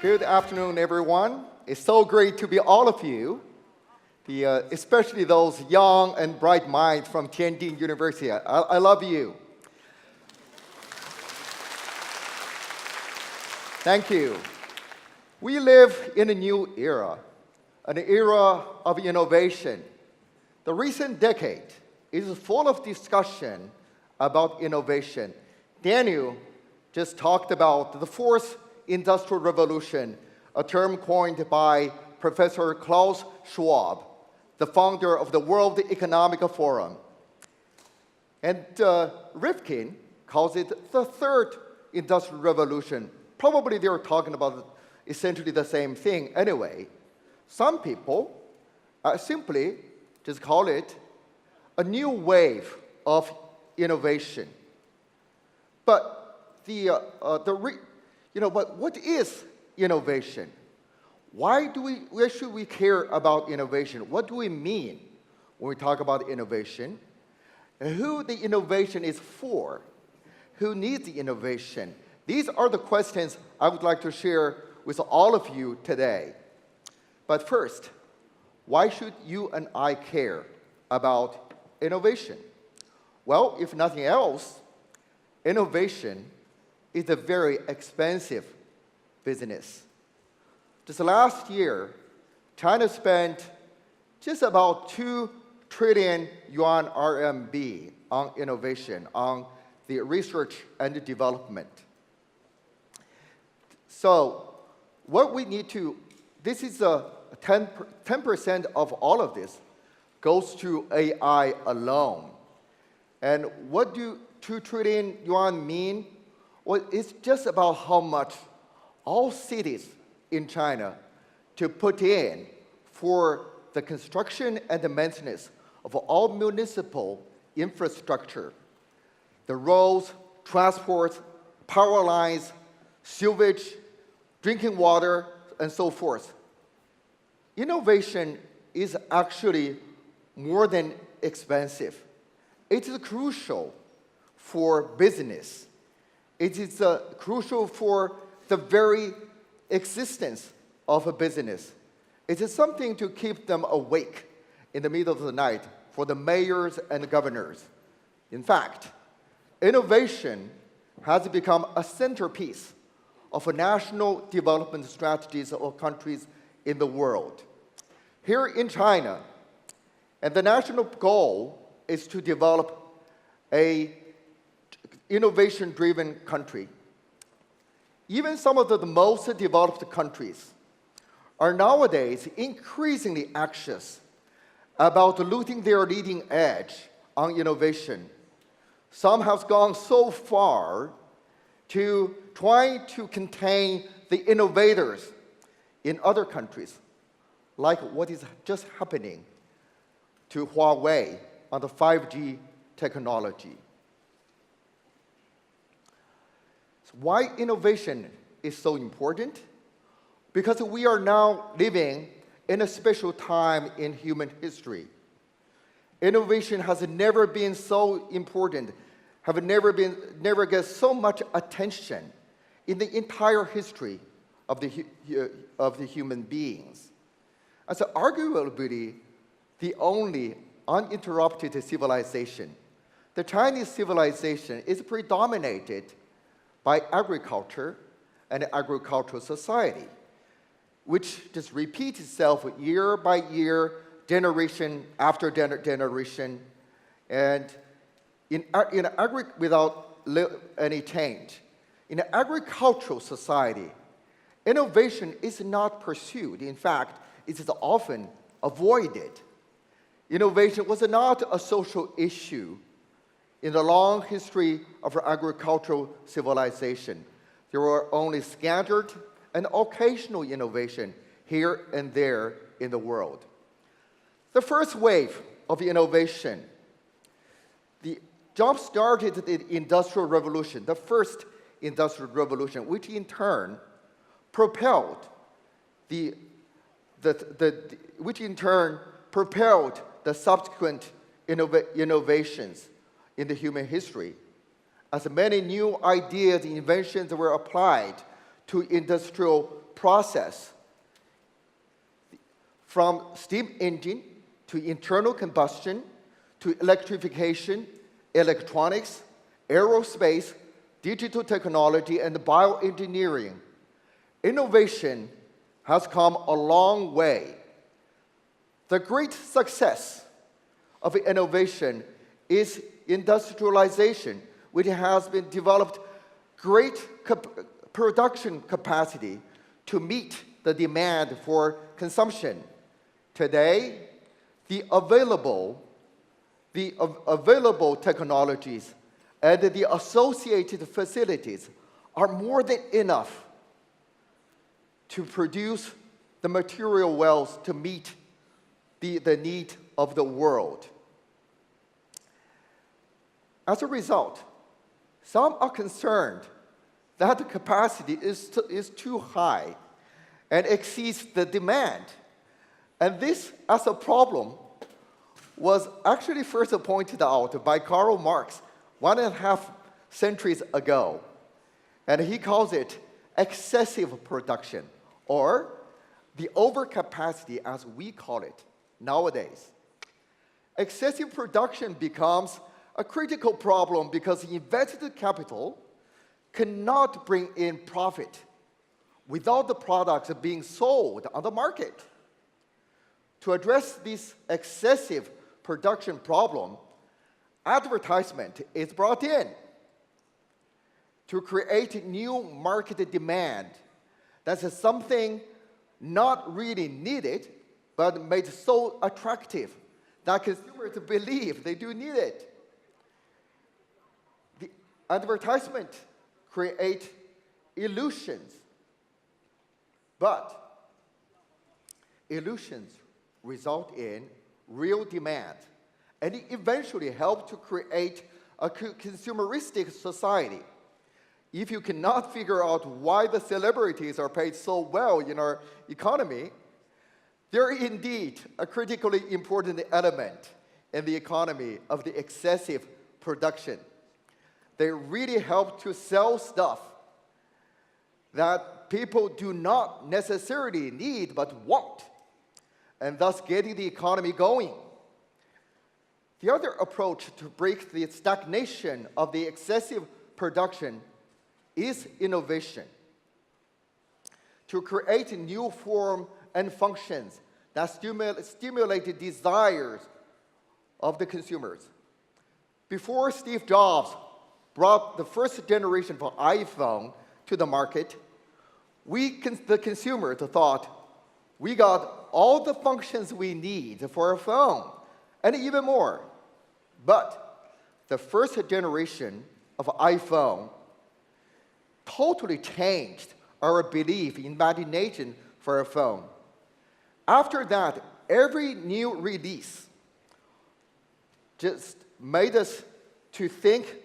Good afternoon, everyone. It's so great to be all of you, especially those young and bright minds from Tianjin University. I love you. Thank you. We live in a new era, an era of innovation. The recent decade is full of discussion about innovation. Daniel just talked about the fourth industrial revolution, a term coined by Professor Klaus Schwab, the founder of the World Economic Forum. And Rifkin calls it the third industrial revolution. Probably they're talking about essentially the same thing anyway. Some people simply just call it a new wave of innovation. But what is innovation? Why should we care about innovation? What do we mean when we talk about innovation? And who the innovation is for? Who needs the innovation? These are the questions I would like to share with all of you today. But first, why should you and I care about innovation? Well, if nothing else, innovation is a very expensive business. Just last year, China spent just about 2 trillion yuan RMB on innovation, on the research and development. So what we need to, this is 10% of all of this goes to AI alone. And what do 2 trillion yuan mean? Well, it's just about how much all cities in China to put in for the construction and the maintenance of all municipal infrastructure. The roads, transport, power lines, sewage, drinking water, and so forth. Innovation is actually more than expensive. It is crucial for business. It is crucial for the very existence of a business. It is something to keep them awake in the middle of the night for the mayors and governors. In fact, innovation has become a centerpiece of national development strategies of countries in the world. Here in China, and the national goal is to develop a innovation-driven country. Even some of the most developed countries are nowadays increasingly anxious about losing their leading edge on innovation. Some have gone so far to try to contain the innovators in other countries, like what is just happening to Huawei on the 5G technology. Why innovation is so important? Because we are now living in a special time in human history. Innovation has never been so important, never get so much attention in the entire history of the human beings. And so arguably, the only uninterrupted civilization. The Chinese civilization is predominated by agriculture and agricultural society, which just repeats itself year by year, generation after generation, and without any change. In an agricultural society, innovation is not pursued. In fact, it is often avoided. Innovation was not a social issue in the long history of our agricultural civilization. There were only scattered and occasional innovation here and there in the world. The first wave of innovation, the jump-started the Industrial Revolution, the first Industrial Revolution, which in turn propelled the subsequent innovations in the human history, as many new ideas and inventions were applied to industrial process from steam engine to internal combustion to electrification, electronics, aerospace, digital technology, and bioengineering. Innovation has come a long way. The great success of innovation is industrialization, which has been developed great production capacity to meet the demand for consumption. Today, the available technologies and the associated facilities are more than enough to produce the material wealth to meet the need of the world. As a result, some are concerned that the capacity is too high and exceeds the demand. And this, as a problem, was actually first pointed out by Karl Marx 1.5 centuries ago. And he calls it excessive production, or the overcapacity, as we call it nowadays. Excessive production becomes a critical problem because invested capital cannot bring in profit without the products being sold on the market. To address this excessive production problem, advertisement is brought in to create new market demand. That's something not really needed, but made so attractive that consumers believe they do need it. The advertisement create illusions, but illusions result in real demand, and it eventually help to create a consumeristic society. If you cannot figure out why the celebrities are paid so well in our economy, they're indeed a critically important element in the economy of the excessive production. They really help to sell stuff that people do not necessarily need but want, and thus getting the economy going. The other approach to break the stagnation of the excessive production is innovation. To create new forms and functions that stimulate the desires of the consumers. Before Steve Jobs brought the first generation of iPhone to the market, the consumers thought, we got all the functions we need for a phone, and even more. But the first generation of iPhone totally changed our belief in imagination for a phone. After that, every new release just made us to think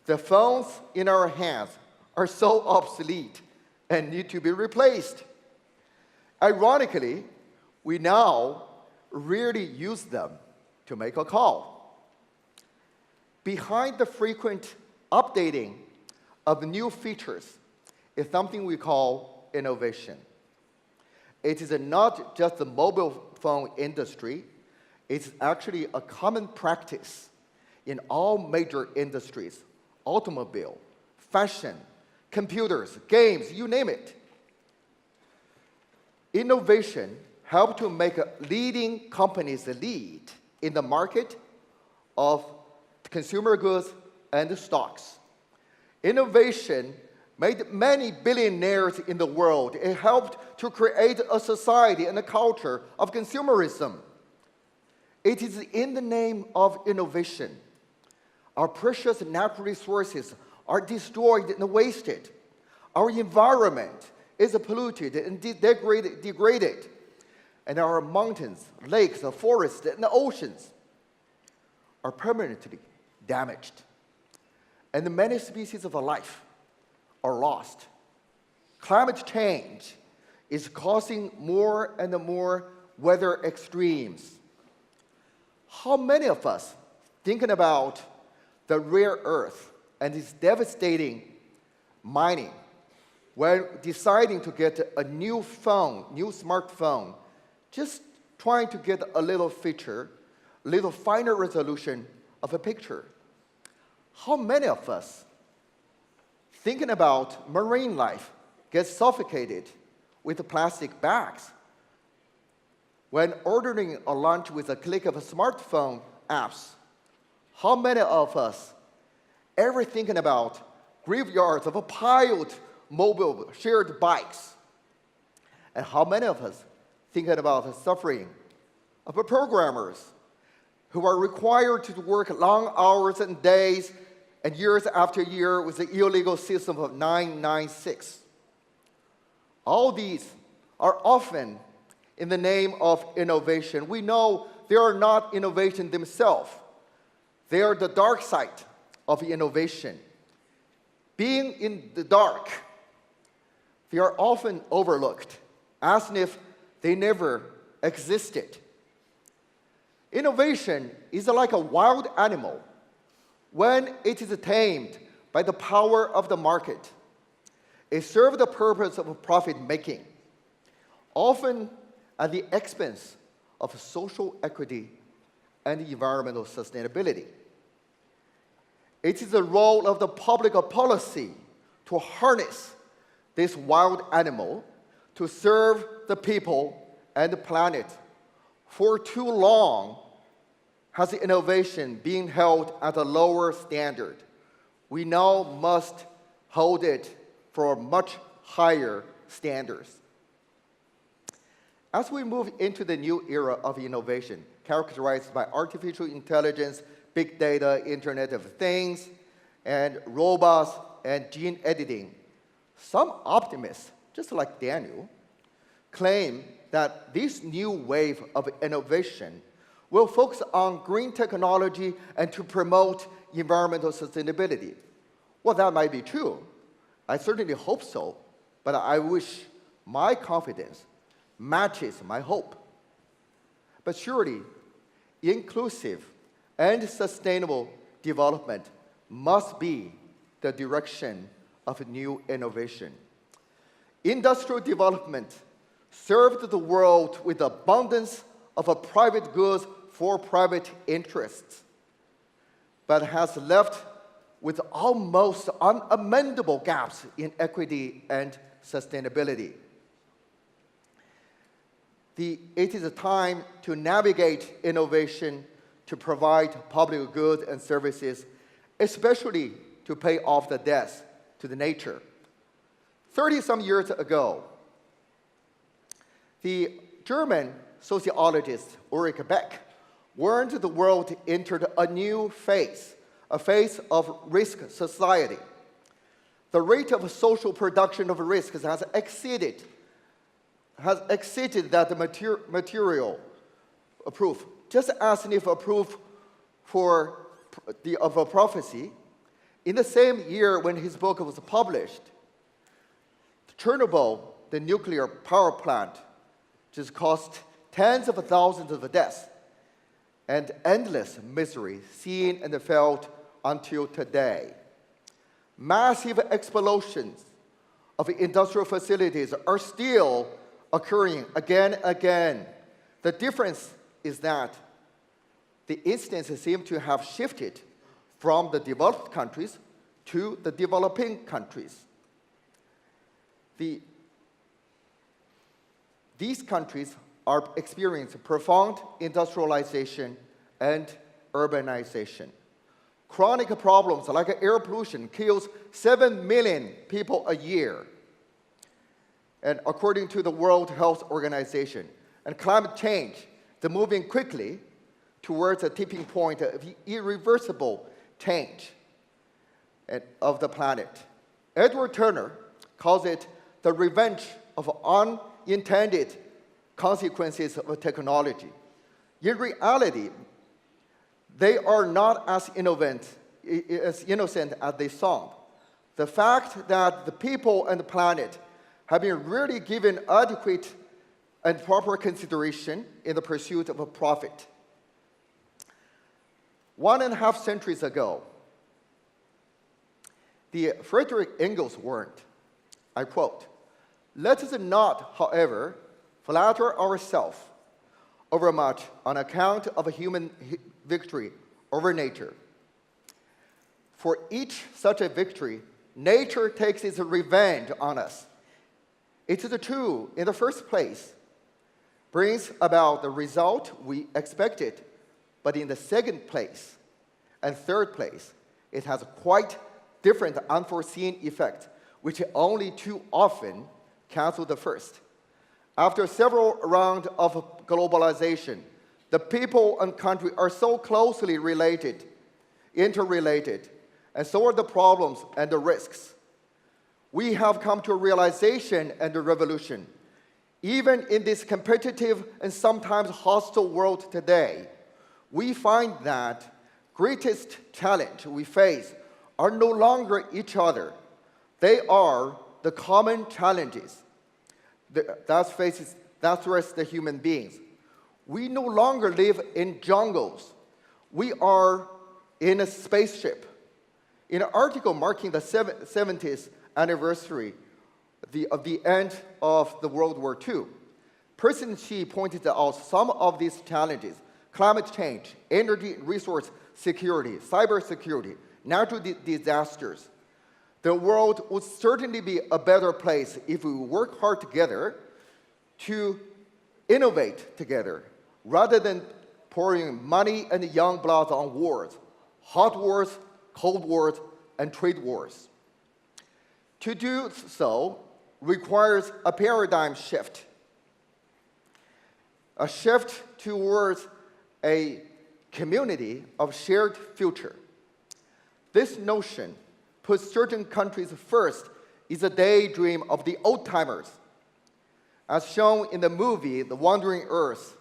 the phones in our hands are so obsolete and need to be replaced. Ironically, we now rarely use them to make a call. Behind the frequent updating of new features is something we call innovation. It is not just the mobile phone industry, it's actually a common practice in all major industries: automobile, fashion, computers, games, you name it. Innovation helps to make leading companies lead in the market of consumer goods and stocks. Innovation made many billionaires in the world. It helped to create a society and a culture of consumerism. It is in the name of innovation. Our precious natural resources are destroyed and wasted. Our environment is polluted and degraded. And our mountains, lakes, forests, and oceans are permanently damaged. And many species of life are lost. Climate change is causing more and more weather extremes. How many of us thinking about the rare earth and its devastating mining, when deciding to get a new phone, new smartphone, just trying to get a little feature, a little finer resolution of a picture. How many of us, thinking about marine life, get suffocated with plastic bags? When ordering a lunch with a click of a smartphone apps, how many of us ever thinking about graveyards of a piled mobile shared bikes? And how many of us thinking about the suffering of programmers who are required to work long hours and days and years after year with the illegal system of 996? All these are often in the name of innovation. We know they are not innovation themselves. They are the dark side of innovation. Being in the dark, they are often overlooked, as if they never existed. Innovation is like a wild animal. When it is tamed by the power of the market, it serves the purpose of profit-making, often at the expense of social equity and environmental sustainability. It is the role of the public policy to harness this wild animal to serve the people and the planet. For too long has innovation been held at a lower standard. We now must hold it for much higher standards. As we move into the new era of innovation, characterized by artificial intelligence, big data, Internet of Things, and robots and gene editing, some optimists, just like Daniel, claim that this new wave of innovation will focus on green technology and to promote environmental sustainability. Well, that might be true. I certainly hope so, but I wish my confidence matches my hope. But surely, inclusive and sustainable development must be the direction of new innovation. Industrial development served the world with abundance of private goods for private interests, but has left with almost unamendable gaps in equity and sustainability. It is a time to navigate innovation, to provide public goods and services, especially to pay off the debts to the nature. 30-some years ago, the German sociologist Ulrich Beck warned the world entered a new phase, a phase of risk society. The rate of social production of risk has exceeded that material proof. Just as if a proof of a prophecy, in the same year when his book was published, Chernobyl, the nuclear power plant, just caused tens of thousands of deaths and endless misery seen and felt until today. Massive explosions of industrial facilities are still occurring again and again. The difference is that the instances seem to have shifted from the developed countries to the developing countries. These countries are experiencing profound industrialization and urbanization. Chronic problems like air pollution kills 7 million people a year, and according to the World Health Organization. And climate change, they're moving quickly towards a tipping point of irreversible change of the planet. Edward Turner calls it the revenge of unintended consequences of technology. In reality, they are not as innocent as they sound. The fact that the people and the planet have been really given adequate and proper consideration in the pursuit of a profit. 1.5 centuries ago, the Frederick Engels warned, I quote, "Let us not, however, flatter ourselves overmuch on account of a human victory over nature. For each such a victory, nature takes its revenge on us. It is true, in the first place, brings about the result we expected, but in the second place and third place, it has a quite different unforeseen effect, which only too often cancel the first. After several rounds of globalization, the people and country are so closely related, interrelated, and so are the problems and the risks. We have come to a realization and a revolution. Even in this competitive and sometimes hostile world today, we find that greatest challenge we face are no longer each other. They are the common challenges that threats the human beings. We no longer live in jungles. We are in a spaceship. In an article marking the 70th anniversary of the end of the World War II, President Xi pointed out some of these challenges: climate change, energy resource security, cybersecurity, natural disasters. The world would certainly be a better place if we work hard together to innovate together, rather than pouring money and young blood on wars, hot wars, cold wars, and trade wars. To do so requires a paradigm shift, a shift towards a community of shared future. This notion puts certain countries first is a daydream of the old-timers. As shown in the movie The Wandering Earth,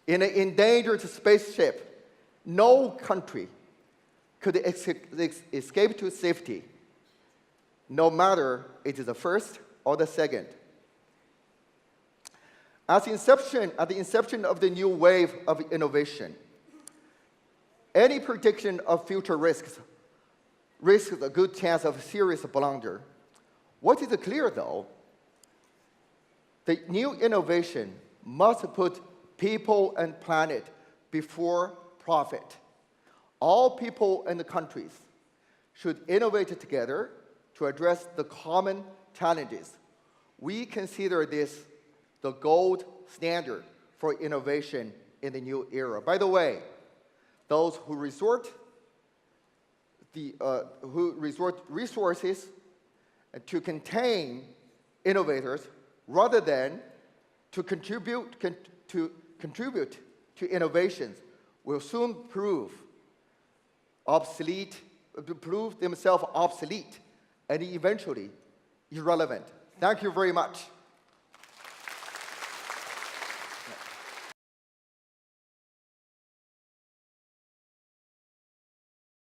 in an endangered spaceship, no country could escape to safety, no matter it is the first or the second. At the inception of the new wave of innovation, any prediction of future risks a good chance of serious blunder. What is clear, though, the new innovation must put people and planet before profit. All people and countries should innovate together to address the common challenges. We consider this the gold standard for innovation in the new era. By the way, those who resort resources to contain innovators rather than to contribute to innovations will soon prove themselves obsolete and eventually irrelevant. Thank you very much.